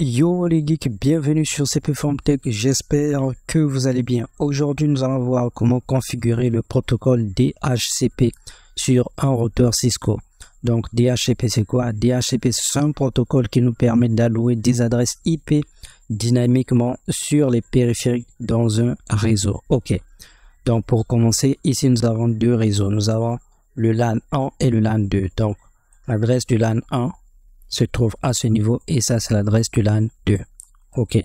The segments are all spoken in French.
Yo les geeks, bienvenue sur CP Form Tech, j'espère que vous allez bien. Aujourd'hui nous allons voir comment configurer le protocole DHCP sur un routeur Cisco. Donc DHCP c'est quoi? DHCP c'est un protocole qui nous permet d'allouer des adresses IP dynamiquement sur les périphériques dans un réseau. Ok, donc pour commencer, ici nous avons deux réseaux, nous avons le LAN 1 et le LAN 2. Donc l'adresse du LAN 1 se trouve à ce niveau et ça c'est l'adresse du LAN 2. Ok,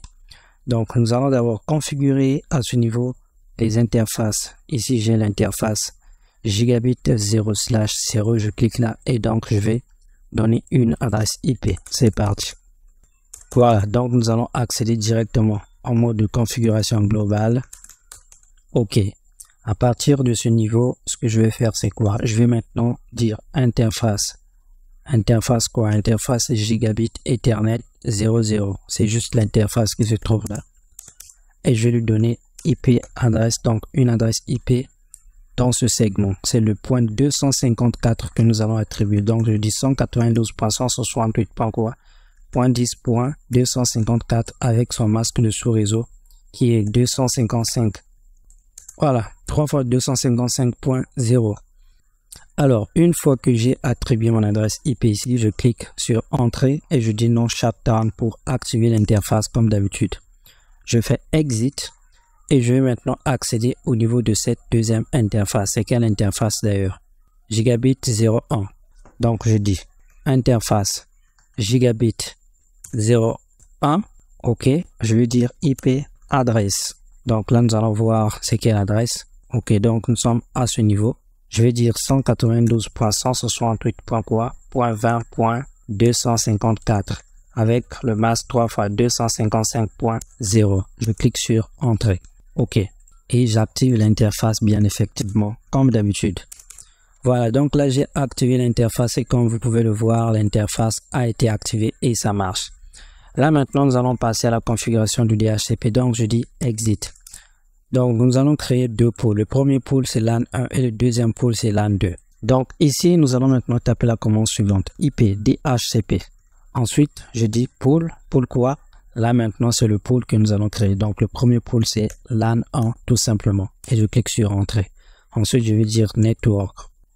donc nous allons d'abord configurer à ce niveau les interfaces. Ici j'ai l'interface gigabit 0/0, je clique là et donc je vais donner une adresse IP. C'est parti. Voilà, donc nous allons accéder directement en mode de configuration globale. Ok, à partir de ce niveau, ce que je vais faire c'est quoi? Je vais maintenant dire interface. Interface quoi? Interface gigabit Ethernet 00. C'est juste l'interface qui se trouve là. Et je vais lui donner IP adresse, donc une adresse IP dans ce segment. C'est le point 254 que nous allons attribuer. Donc je dis 192.168.10.254 avec son masque de sous-réseau qui est 255. Voilà, 3 fois 255.0. Alors, une fois que j'ai attribué mon adresse IP ici, je clique sur Entrée et je dis non shutdown pour activer l'interface comme d'habitude. Je fais Exit et je vais maintenant accéder au niveau de cette deuxième interface. C'est quelle interface d'ailleurs? Gigabit 01. Donc, je dis interface gigabit 01. Ok, je vais dire IP adresse. Donc là, nous allons voir c'est quelle adresse. Ok, donc nous sommes à ce niveau. Je vais dire 192.168.20.254 avec le masque 3 fois 255.0. Je clique sur Entrée. OK. Et j'active l'interface bien effectivement, comme d'habitude. Voilà, donc là j'ai activé l'interface et comme vous pouvez le voir, l'interface a été activée et ça marche. Là maintenant, nous allons passer à la configuration du DHCP. Donc je dis Exit. Donc, nous allons créer deux pôles. Le premier pôle, c'est LAN 1 et le deuxième pôle, c'est LAN 2. Donc, ici, nous allons maintenant taper la commande suivante, IP DHCP. Ensuite, je dis pôle. Pôle quoi? Là, maintenant, c'est le pôle que nous allons créer. Donc, le premier pôle, c'est LAN 1, tout simplement. Et je clique sur Entrée. Ensuite, je vais dire Network.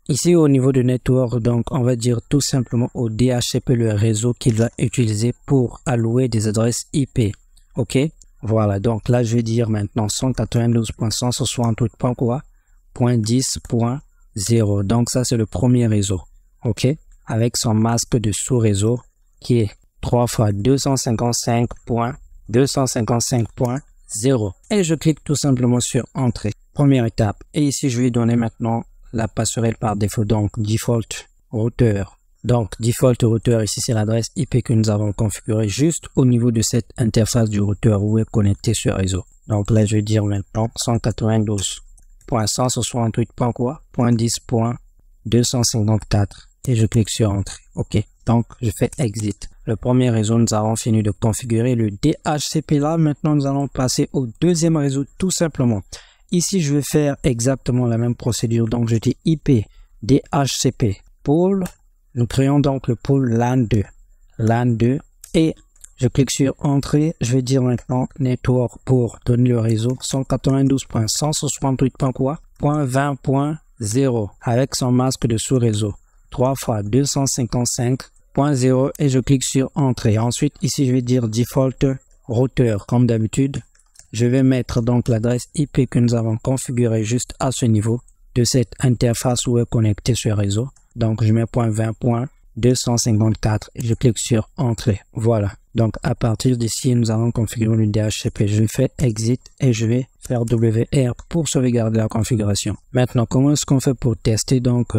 Ici, au niveau de Network, donc, on va dire tout simplement au DHCP le réseau qu'il va utiliser pour allouer des adresses IP. OK? Voilà, donc là, je vais dire maintenant 192.168.10.0. Donc ça, c'est le premier réseau. OK? Avec son masque de sous-réseau qui est 3 fois 255.255.0. Et je clique tout simplement sur Entrée. Première étape. Et ici, je vais donner maintenant la passerelle par défaut. Donc, default routeur. Donc, default routeur, ici, c'est l'adresse IP que nous avons configurée juste au niveau de cette interface du routeur où est connecté ce réseau. Donc là, je vais dire maintenant 192.168.10.254 et je clique sur Entrée. OK. Donc, je fais Exit. Le premier réseau, nous avons fini de configurer le DHCP là. Maintenant, nous allons passer au deuxième réseau tout simplement. Ici, je vais faire exactement la même procédure. Donc, je dis IP DHCP pôle. Nous créons donc le pôle LAN 2. LAN 2 et je clique sur Entrée. Je vais dire maintenant Network pour donner le réseau 192.168.20.0 avec son masque de sous-réseau 3 fois 255.0 et je clique sur Entrée. Ensuite, ici, je vais dire Default Routeur comme d'habitude. Je vais mettre donc l'adresse IP que nous avons configurée juste à ce niveau de cette interface où est connecté ce réseau. Donc, je mets .20.254 et je clique sur Entrée. Voilà. Donc, à partir d'ici, nous allons configurer le DHCP. Je fais Exit et je vais faire WR pour sauvegarder la configuration. Maintenant, comment est-ce qu'on fait pour tester donc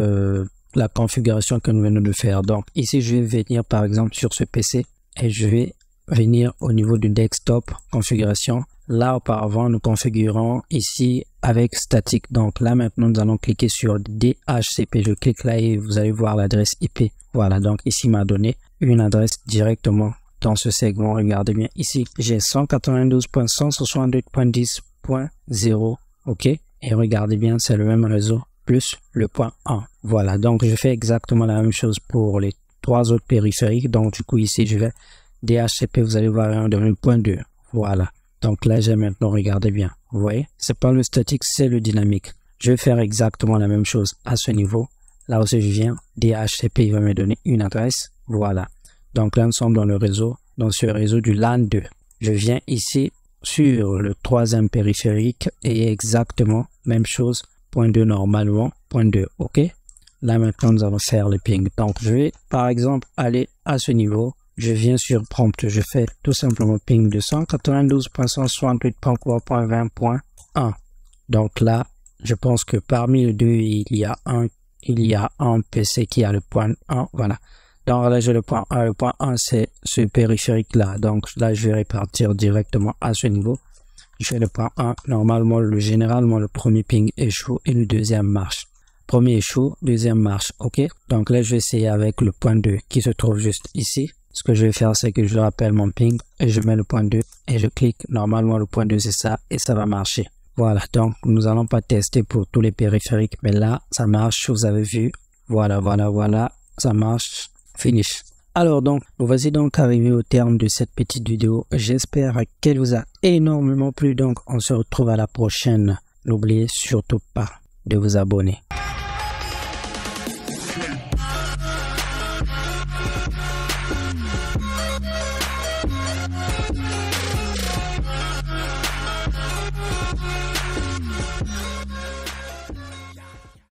la configuration que nous venons de faire? Donc, ici, je vais venir par exemple sur ce PC et je vais venir au niveau du desktop configuration. Là, auparavant, nous configurons ici avec statique. Donc là, maintenant, nous allons cliquer sur DHCP. Je clique là et vous allez voir l'adresse IP. Voilà, donc ici, il m'a donné une adresse directement dans ce segment. Regardez bien ici, j'ai 192.168.10.0. OK? Et regardez bien, c'est le même réseau plus le point 1. Voilà, donc je fais exactement la même chose pour les trois autres périphériques. Donc du coup, ici, je vais DHCP, vous allez voir un de point 2. Voilà. Donc là, j'ai maintenant, regardez bien. Vous voyez, c'est pas le statique, c'est le dynamique. Je vais faire exactement la même chose à ce niveau. Là aussi, je viens, DHCP, il va me donner une adresse. Voilà. Donc là, nous sommes dans le réseau, dans ce réseau du LAN 2. Je viens ici sur le troisième périphérique et exactement même chose, point 2 normalement, point 2, ok? Là, maintenant, nous allons faire le ping. Donc, je vais, par exemple, aller à ce niveau. Je viens sur prompt, je fais tout simplement ping 292.168.3.20.1. Donc là, je pense que parmi les deux, il y a un PC qui a le point 1, voilà. Donc là, j'ai le point 1. Le point 1, c'est ce périphérique-là. Donc là, je vais répartir directement à ce niveau. Je fais le point 1. Normalement, généralement, le premier ping échoue et le deuxième marche. Premier échoue, deuxième marche. OK? Donc là, je vais essayer avec le point 2 qui se trouve juste ici. Ce que je vais faire, c'est que je rappelle mon ping et je mets le point 2 et je clique. Normalement, le point 2, c'est ça et ça va marcher. Voilà. Donc, nous allons pas tester pour tous les périphériques, mais là, ça marche. Vous avez vu. Voilà. Ça marche. Finish. Alors donc, voici donc arrivé au terme de cette petite vidéo. J'espère qu'elle vous a énormément plu. Donc, on se retrouve à la prochaine. N'oubliez surtout pas de vous abonner.